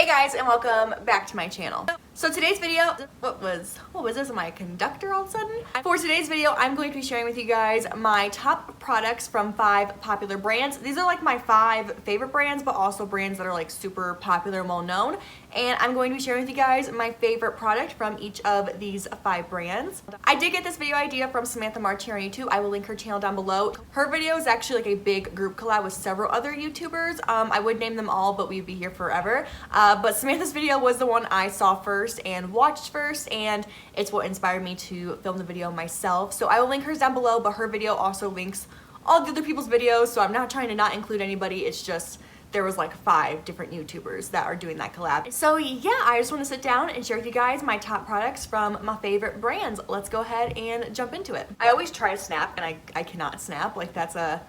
Hey guys, and welcome back to my channel. So today's video, what was this? Am I a conductor all of a sudden? For today's video, I'm going to be sharing with you guys my top products from 5 popular brands. These are like my 5 favorite brands, but also brands that are like super popular and well known. And I'm going to be sharing with you guys my favorite product from each of these 5 brands. I did get this video idea from Samantha March here on YouTube. I will link her channel down below. Her video is actually like a big group collab with several other YouTubers. I would name them all, but we'd be here forever. But Samantha's video was the one I saw first and watched first, and it's what inspired me to film the video myself. So I will link hers down below, but her video also links all the other people's videos, so I'm not trying to not include anybody. It's just there was like 5 different YouTubers that are doing that collab. So yeah, I just want to sit down and share with you guys my top products from my favorite brands. Let's go ahead and jump into it. I always try to snap and I cannot snap. Like, that's a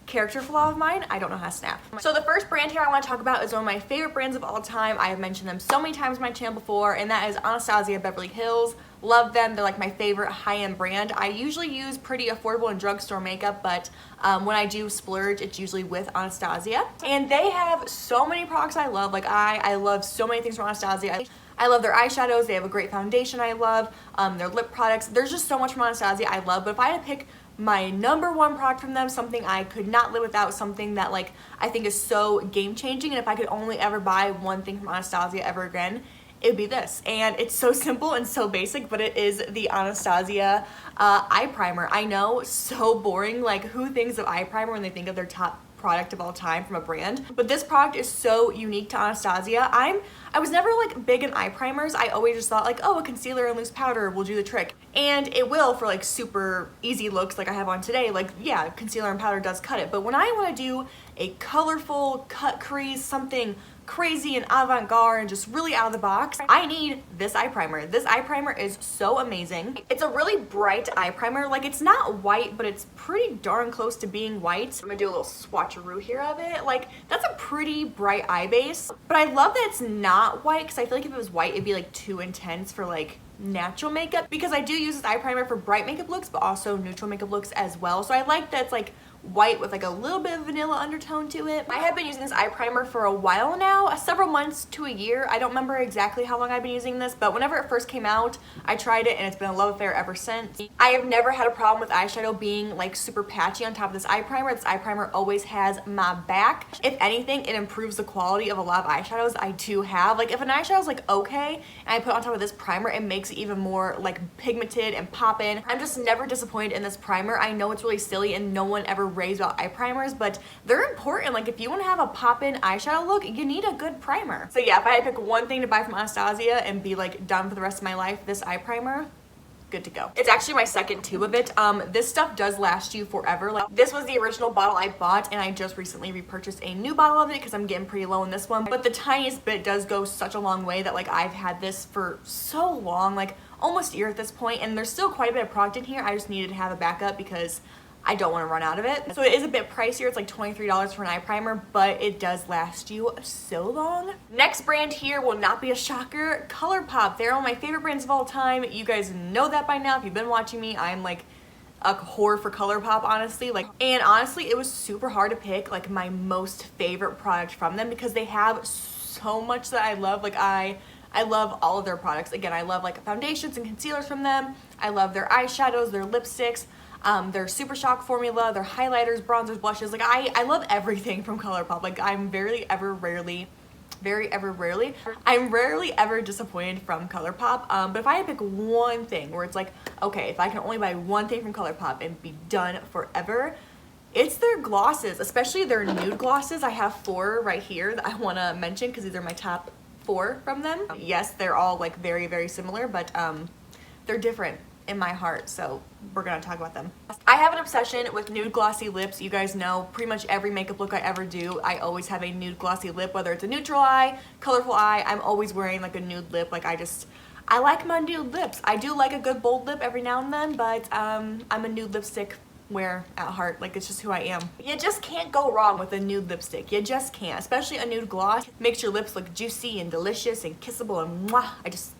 character flaw of mine. I don't know how to snap. So the first brand here I want to talk about is one of my favorite brands of all time. I have mentioned them so many times on my channel before, and that is Anastasia Beverly Hills. Love them. They're like my favorite high-end brand. I usually use pretty affordable and drugstore makeup, but when I do splurge, it's usually with Anastasia. And they have so many products I love. Like, I love so many things from Anastasia. I love their eyeshadows. They have a great foundation I love. Their lip products. There's just so much from Anastasia I love. But if I had to pick my #1 product from them, something I could not live without, something that like I think is so game-changing, and if I could only ever buy one thing from Anastasia ever again, it would be this. And it's so simple and so basic, but it is the Anastasia eye primer. I know, so boring. Like, who thinks of eye primer when they think of their top product of all time from a brand? But this product is so unique to Anastasia. I was never like big in eye primers. I always just thought like, oh, a concealer and loose powder will do the trick. And it will for like super easy looks like I have on today. Like, yeah, concealer and powder does cut it. But when I want to do a colorful cut crease, something crazy and avant-garde and just really out of the box, I need this eye primer. This eye primer is so amazing. It's a really bright eye primer. Like, it's not white, but it's pretty darn close to being white. I'm gonna do a little swatcheroo here of it. Like, that's a pretty bright eye base, but I love that it's not white, because I feel like if it was white, it'd be like too intense for like natural makeup, because I do use this eye primer for bright makeup looks, but also neutral makeup looks as well. So I like that it's like white with like a little bit of vanilla undertone to it. I have been using this eye primer for a while now, several months to a year. I don't remember exactly how long I've been using this, but whenever it first came out, I tried it and it's been a love affair ever since. I have never had a problem with eyeshadow being like super patchy on top of this eye primer. This eye primer always has my back. If anything, it improves the quality of a lot of eyeshadows I do have. Like, if an eyeshadow is like okay and I put it on top of this primer, it makes it even more like pigmented and poppin'. I'm just never disappointed in this primer. I know it's really silly and no one ever raves about eye primers, but they're important. Like, if you want to have a pop-in eyeshadow look, you need a good primer. So yeah, if I had to pick one thing to buy from Anastasia and be like done for the rest of my life, this eye primer, good to go. It's actually my second tube of it. This stuff does last you forever. Like, this was the original bottle I bought, and I just recently repurchased a new bottle of it because I'm getting pretty low in this one, but the tiniest bit does go such a long way that like I've had this for so long, like almost a year at this point, and there's still quite a bit of product in here. I just needed to have a backup because I don't want to run out of it. So it is a bit pricier. It's like $23 for an eye primer, but it does last you so long. Next brand here will not be a shocker, ColourPop. They're one of my favorite brands of all time. You guys know that by now if you've been watching me. I'm like a whore for ColourPop, honestly. Like, and honestly, it was super hard to pick like my most favorite product from them because they have so much that I love. Like, I love all of their products. Again, I love like foundations and concealers from them. I love their eyeshadows, their lipsticks, their Super Shock formula, their highlighters, bronzers, blushes. Like, I love everything from ColourPop. Like, I'm rarely ever disappointed from ColourPop. But if I had to pick one thing where it's like, okay, if I can only buy one thing from ColourPop and be done forever, it's their glosses, especially their nude glosses. I have 4 right here that I want to mention because these are my top 4 from them. Yes, they're all like very, very similar, but they're different in my heart, so we're gonna talk about them. I have an obsession with nude glossy lips. You guys know pretty much every makeup look I ever do, I always have a nude glossy lip, whether it's a neutral eye, colorful eye. I'm always wearing like a nude lip. Like, I like my nude lips. I do like a good bold lip every now and then, but I'm a nude lipstick wear at heart. Like, it's just who I am. You just can't go wrong with a nude lipstick. You just can't, especially a nude gloss. Makes your lips look juicy and delicious and kissable, and mwah,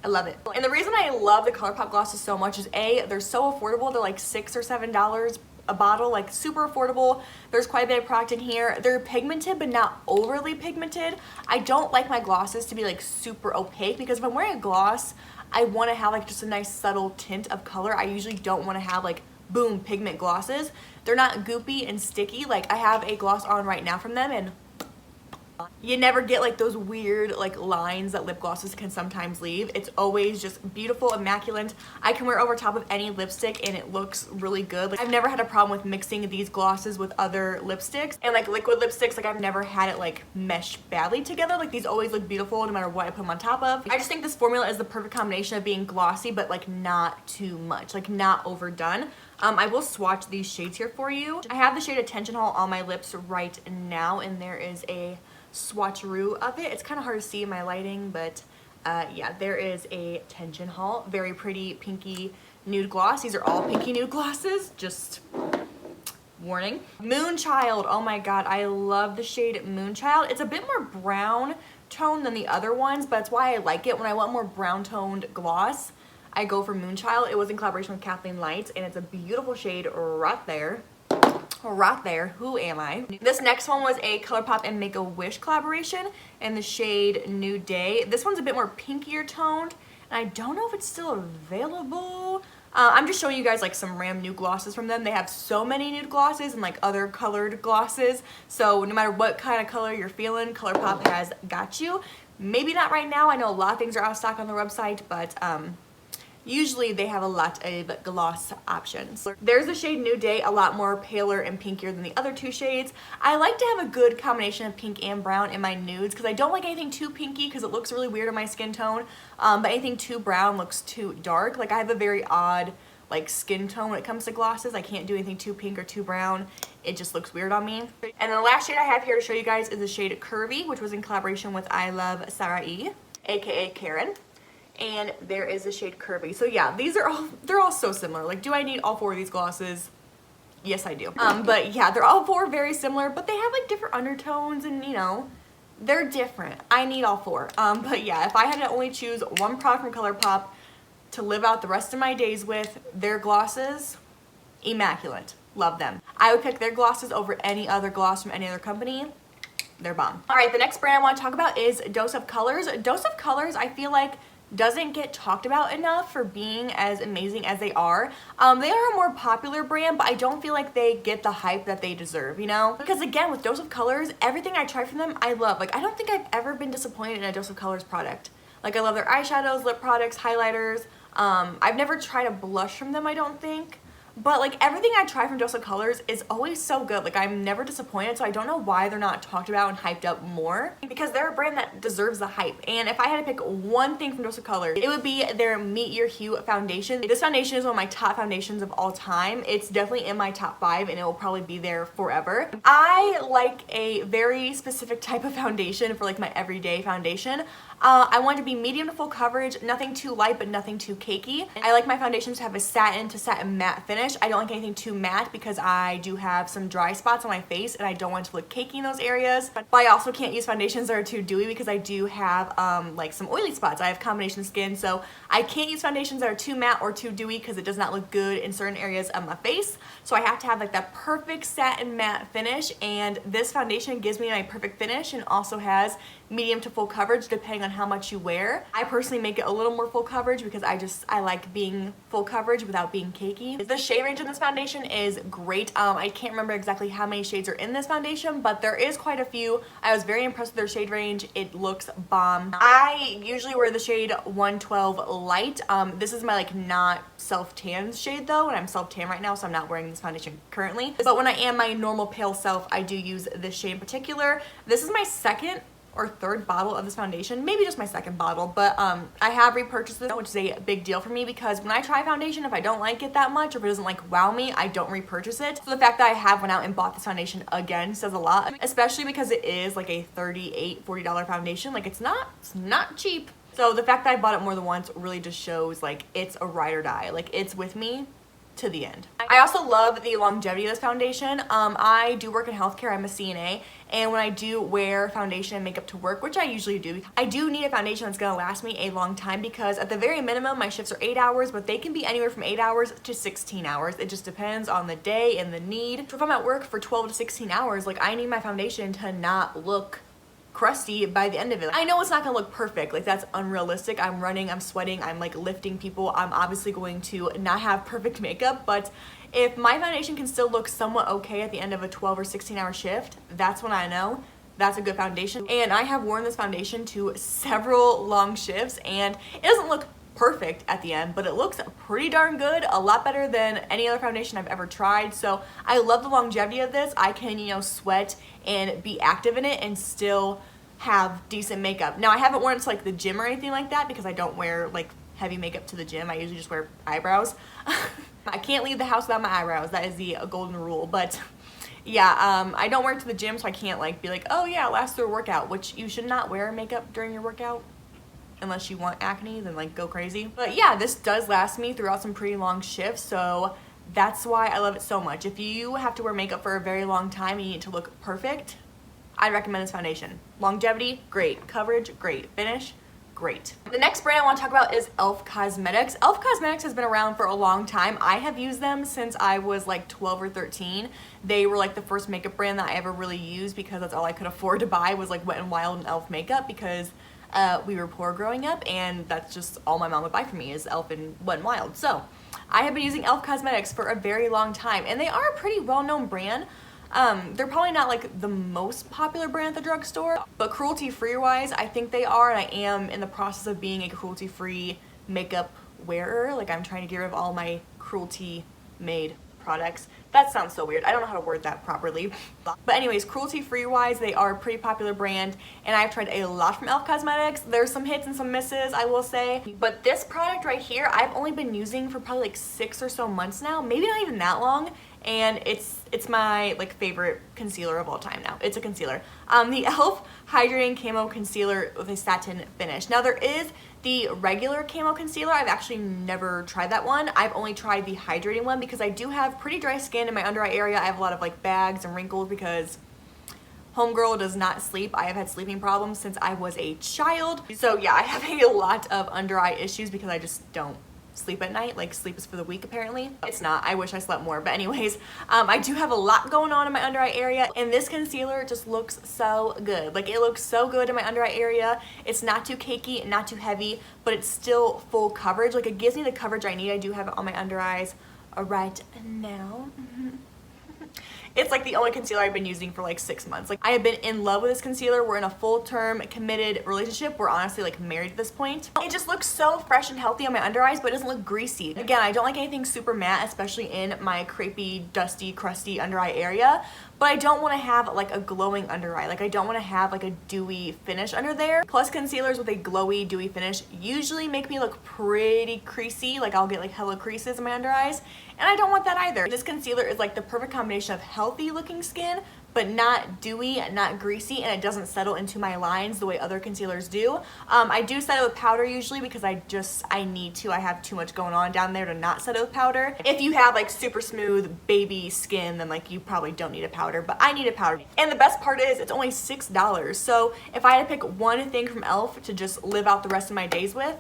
I love it. And the reason I love the ColourPop glosses so much is A, they're so affordable. They're like $6 or $7 a bottle, like super affordable. There's quite a bit of product in here. They're pigmented but not overly pigmented. I don't like my glosses to be like super opaque, because if I'm wearing a gloss, I want to have like just a nice subtle tint of color. I usually don't want to have like boom pigment glosses. They're not goopy and sticky. Like I have a gloss on right now from them, and you never get like those weird like lines that lip glosses can sometimes leave. It's always just beautiful, immaculate. I can wear over top of any lipstick and it looks really good. Like I've never had a problem with mixing these glosses with other lipsticks, and like liquid lipsticks, like I've never had it like mesh badly together. Like these always look beautiful no matter what I put them on top of. I just think this formula is the perfect combination of being glossy but like not too much, like not overdone. I will swatch these shades here for you. I have the shade Attention Haul on my lips right now, and there is a swatcheroo of it. It's kind of hard to see in my lighting, but yeah, there is a Attention Haul. Very pretty pinky nude gloss. These are all pinky nude glosses, just warning. Moonchild, oh my god, I love the shade Moonchild. It's a bit more brown tone than the other ones, but that's why I like it. When I want more brown toned gloss, I go for Moonchild. It was in collaboration with Kathleen Lights, and it's a beautiful shade right there. Right there. Who am I? This next one was a ColourPop and Make-A-Wish collaboration in the shade Nude Day. This one's a bit more pinkier toned, and I don't know if it's still available. I'm just showing you guys like some random nude glosses from them. They have so many nude glosses and like other colored glosses, so no matter what kind of color you're feeling, ColourPop has got you. Maybe not right now. I know a lot of things are out of stock on their website, but usually they have a lot of gloss options. There's the shade Nude Day, a lot more paler and pinkier than the other two shades. I like to have a good combination of pink and brown in my nudes, because I don't like anything too pinky because it looks really weird on my skin tone, but anything too brown looks too dark. Like I have a very odd like skin tone when it comes to glosses. I can't do anything too pink or too brown. It just looks weird on me. And then the last shade I have here to show you guys is the shade Curvy, which was in collaboration with I Love Sarai, aka Karen. And there is the shade Curvy. So yeah, they're all so similar. Like, do I need all four of these glosses? Yes, I do. But yeah, they're all four very similar, but they have like different undertones, and you know, they're different. I need all four. But yeah, if I had to only choose one product from ColourPop to live out the rest of my days with, their glosses, immaculate. Love them. I would pick their glosses over any other gloss from any other company. They're bomb. All right, the next brand I want to talk about is Dose of Colors. Dose of Colors, I feel like, doesn't get talked about enough for being as amazing as they are. They are a more popular brand, but I don't feel like they get the hype that they deserve, you know? Because again, with Dose of Colors, everything I try from them, I love. Like, I don't think I've ever been disappointed in a Dose of Colors product. Like, I love their eyeshadows, lip products, highlighters. I've never tried a blush from them, I don't think. But like everything I try from Dose of Colors is always so good. Like I'm never disappointed, so I don't know why they're not talked about and hyped up more, because they're a brand that deserves the hype. And if I had to pick one thing from Dose of Colors, it would be their Meet Your Hue foundation. This foundation is one of my top foundations of all time. It's definitely in my top 5, and it will probably be there forever. I like a very specific type of foundation for like my everyday foundation. I want it to be medium to full coverage, nothing too light but nothing too cakey. I like my foundations to have a satin to satin matte finish. I don't like anything too matte because I do have some dry spots on my face and I don't want it to look cakey in those areas. But I also can't use foundations that are too dewy because I do have like some oily spots. I have combination skin, so I can't use foundations that are too matte or too dewy because it does not look good in certain areas of my face. So I have to have like that perfect satin matte finish, and this foundation gives me my perfect finish and also has medium to full coverage depending on how much you wear. I personally make it a little more full coverage because I like being full coverage without being cakey. The shade range in this foundation is great. I can't remember exactly how many shades are in this foundation, but there is quite a few. I was very impressed with their shade range. It looks bomb. I usually wear the shade 112 Light. This is my like not self-tan shade though, and I'm self-tan right now, so I'm not wearing this foundation currently. But when I am my normal pale self, I do use this shade in particular. This is my second or third bottle of this foundation, maybe just my second bottle, but I have repurchased this, which is a big deal for me because when I try foundation, if I don't like it that much or if it doesn't like wow me, I don't repurchase it. So the fact that I have went out and bought this foundation again says a lot, especially because it is like a $40 foundation. Like it's not cheap. So the fact that I bought it more than once really just shows like it's a ride or die. Like it's with me to the end. I also love the longevity of this foundation. I do work in healthcare, I'm a CNA, and when I do wear foundation and makeup to work, which I usually do, I do need a foundation that's gonna last me a long time because at the very minimum, my shifts are 8 hours, but they can be anywhere from 8 hours to 16 hours. It just depends on the day and the need. So if I'm at work for 12 to 16 hours, like I need my foundation to not look crusty by the end of it. I know it's not gonna look perfect, like that's unrealistic. I'm running, I'm sweating, I'm like lifting people. I'm obviously going to not have perfect makeup, but if my foundation can still look somewhat okay at the end of a 12 or 16 hour shift, that's when I know that's a good foundation. And I have worn this foundation to several long shifts and it doesn't look perfect at the end, but it looks pretty darn good, a lot better than any other foundation I've ever tried. So I love the longevity of this. I can, you know, sweat and be active in it and still have decent makeup. Now I haven't worn it to like the gym or anything like that because I don't wear like heavy makeup to the gym. I usually just wear eyebrows. I can't leave the house without my eyebrows. That is the golden rule. But yeah, I don't wear it to the gym, so I can't like be like, oh yeah, last through a workout, which you should not wear makeup during your workout. Unless you want acne, then like go crazy. But yeah, this does last me throughout some pretty long shifts, so that's why I love it so much. If you have to wear makeup for a very long time and you need it to look perfect, I'd recommend this foundation. Longevity, great. Coverage, great. Finish, great. The next brand I want to talk about is e.l.f. Cosmetics. e.l.f. Cosmetics has been around for a long time. I have used them since I was like 12 or 13. They were like the first makeup brand that I ever really used because that's all I could afford to buy was like Wet n Wild and e.l.f. makeup because we were poor growing up and that's just all my mom would buy for me is e.l.f. and Wet n Wild. So I have been using e.l.f. Cosmetics for a very long time and they are a pretty well-known brand. They're probably not like the most popular brand at the drugstore, but cruelty-free wise, I think they are, and I am in the process of being a cruelty-free makeup wearer. Like I'm trying to get rid of all my cruelty-made products. That sounds so weird. I don't know how to word that properly. But anyways, cruelty-free wise, they are a pretty popular brand, and I've tried a lot from e.l.f. Cosmetics. There's some hits and some misses, I will say. But this product right here, I've only been using for probably like 6 or so months now, maybe not even that long. And it's my like favorite concealer of all time now. It's a concealer. The e.l.f. Hydrating Camo Concealer with a satin finish. Now there is the regular camo concealer. I've actually never tried that one. I've only tried the hydrating one because I do have pretty dry skin in my under eye area. I have a lot of like bags and wrinkles because homegirl does not sleep. I have had sleeping problems since I was a child. So yeah, I have a lot of under eye issues because I just don't sleep at night. Like sleep is for the weak apparently. It's not. I wish I slept more. But anyways, I do have a lot going on in my under eye area and this concealer just looks so good. Like it looks so good in my under eye area. It's not too cakey, not too heavy, but it's still full coverage. Like it gives me the coverage I need. I do have it on my under eyes right now. It's like the only concealer I've been using for like 6 months. Like I have been in love with this concealer. We're in a full-term committed relationship. We're honestly like married at this point. It just looks so fresh and healthy on my under eyes, but it doesn't look greasy. Again, I don't like anything super matte, especially in my crepey, dusty, crusty under eye area. But I don't want to have like a glowing under eye. Like I don't want to have like a dewy finish under there. Plus concealers with a glowy, dewy finish usually make me look pretty creasy. Like I'll get like hella creases in my under eyes. And I don't want that either. This concealer is like the perfect combination of healthy looking skin, but not dewy, not greasy, and it doesn't settle into my lines the way other concealers do. I do set it with powder usually because I need to. I have too much going on down there to not set it with powder. If you have like super smooth baby skin, then like you probably don't need a powder, but I need a powder. And the best part is it's only $6. So if I had to pick one thing from e.l.f. to just live out the rest of my days with,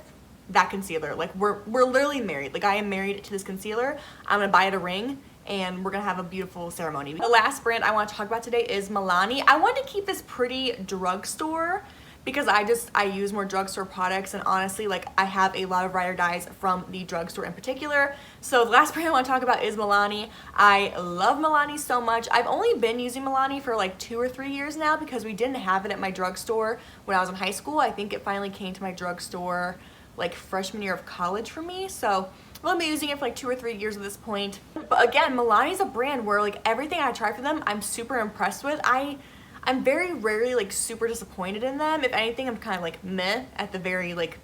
that concealer. Like we're literally married. Like I am married to this concealer. I'm gonna buy it a ring and we're gonna have a beautiful ceremony. The last brand I want to talk about today is Milani. I wanted to keep this pretty drugstore because I use more drugstore products, and honestly like I have a lot of ride or dies from the drugstore in particular. So the last brand I want to talk about is Milani. I love Milani so much. I've only been using Milani for like 2 or 3 years now because we didn't have it at my drugstore when I was in high school. I think it finally came to my drugstore like freshman year of college for me. So I've been using it for like 2 or 3 years at this point. But again, Milani's a brand where like everything I try for them, I'm super impressed with. I'm very rarely like super disappointed in them. If anything, I'm kind of like meh at the very like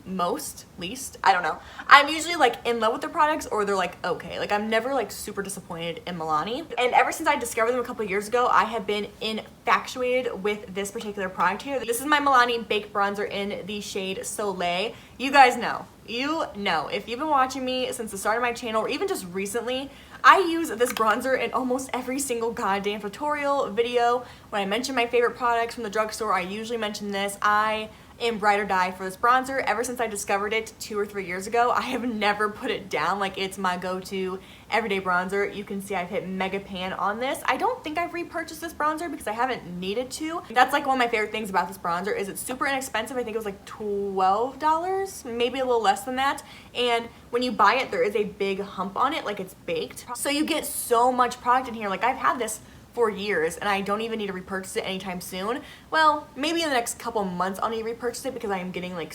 least, I don't know. I'm usually like in love with their products or they're like okay. Like I'm never like super disappointed in Milani. And ever since I discovered them a couple years ago, I have been infatuated with this particular product here. This is my Milani Baked Bronzer in the shade Soleil. You guys know, if you've been watching me since the start of my channel or even just recently, I use this bronzer in almost every single goddamn tutorial video. When I mention my favorite products from the drugstore, I usually mention this. I am ride or die for this bronzer. Ever since I discovered it 2 or 3 years ago, I have never put it down. Like it's my go-to everyday bronzer. You can see I've hit mega pan on this. I don't think I've repurchased this bronzer because I haven't needed to. That's like one of my favorite things about this bronzer is it's super inexpensive. I think it was like $12, maybe a little less than that. And when you buy it, there is a big hump on it, like it's baked. So you get so much product in here. Like I've had this for years and I don't even need to repurchase it anytime soon. Well, maybe in the next couple months I'll need to repurchase it because I am getting like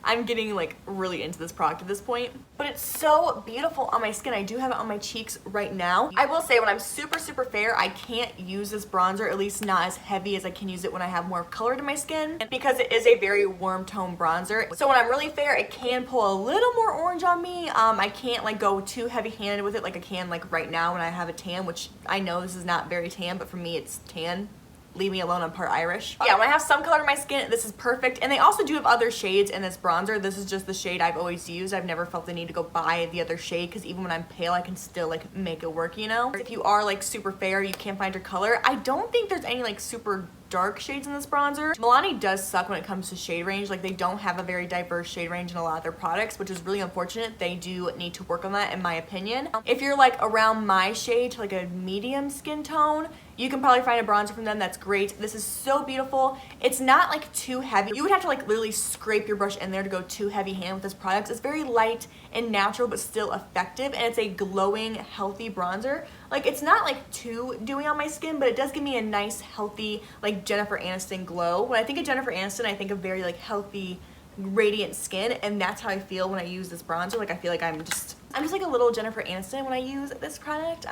I'm getting like really into this product at this point. But it's so beautiful on my skin. I do have it on my cheeks right now. I will say when I'm super fair, I can't use this bronzer, at least not as heavy as I can use it when I have more color to my skin, because it is a very warm tone bronzer. So when I'm really fair, it can pull a little more orange on me. I can't like go too heavy handed with it like I can like right now when I have a tan, which I know this is not very tan, but for me it's tan. Leave me alone, I'm part Irish. Yeah, when I have some color in my skin, this is perfect. And they also do have other shades in this bronzer. This is just the shade I've always used. I've never felt the need to go buy the other shade because even when I'm pale, I can still like make it work, you know? If you are like super fair, you can't find your color. I don't think there's any like super dark shades in this bronzer. Milani does suck when it comes to shade range. Like they don't have a very diverse shade range in a lot of their products, which is really unfortunate. They do need to work on that in my opinion. If you're like around my shade to like a medium skin tone, you can probably find a bronzer from them that's great. This is so beautiful. It's not like too heavy. You would have to like literally scrape your brush in there to go too heavy hand with this product. It's very light and natural but still effective, and it's a glowing, healthy bronzer. Like it's not like too dewy on my skin, but it does give me a nice, healthy, like Jennifer Aniston glow. When I think of Jennifer Aniston, I think of very like healthy, radiant skin, and that's how I feel when I use this bronzer. Like I feel like I'm just like a little Jennifer Aniston when I use this product.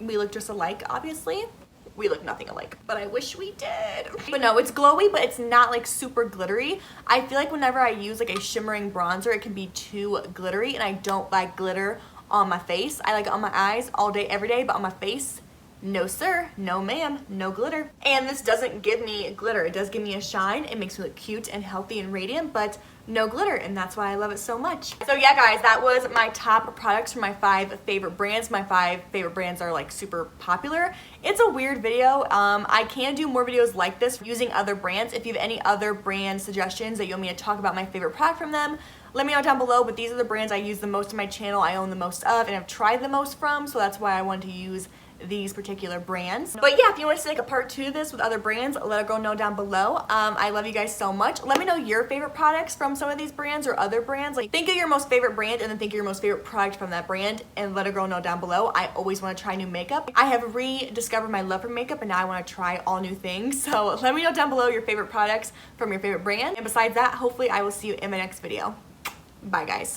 We look just alike, obviously. We look nothing alike, but I wish we did. But no, it's glowy, but it's not like super glittery. I feel like whenever I use like a shimmering bronzer, it can be too glittery, and I don't like glitter on my face. I like it on my eyes all day, every day, but on my face, no sir, no ma'am, no glitter. And this doesn't give me glitter. It does give me a shine. It makes me look cute and healthy and radiant, but no glitter, and that's why I love it so much. So yeah guys, that was my top products for my 5 favorite brands. My 5 favorite brands are like super popular. It's a weird video. I can do more videos like this using other brands. If you have any other brand suggestions that you want me to talk about my favorite product from them, let me know down below. But these are the brands I use the most on my channel, I own the most of, and I've tried the most from, so that's why I wanted to use these particular brands. But yeah, if you want to see like a part 2 of this with other brands, let a girl know down below. I love you guys so much. Let me know your favorite products from some of these brands or other brands. Like think of your most favorite brand and then think of your most favorite product from that brand and let a girl know down below. I always want to try new makeup. I have rediscovered my love for makeup and now I want to try all new things. So let me know down below your favorite products from your favorite brand. And besides that, hopefully I will see you in my next video. Bye guys.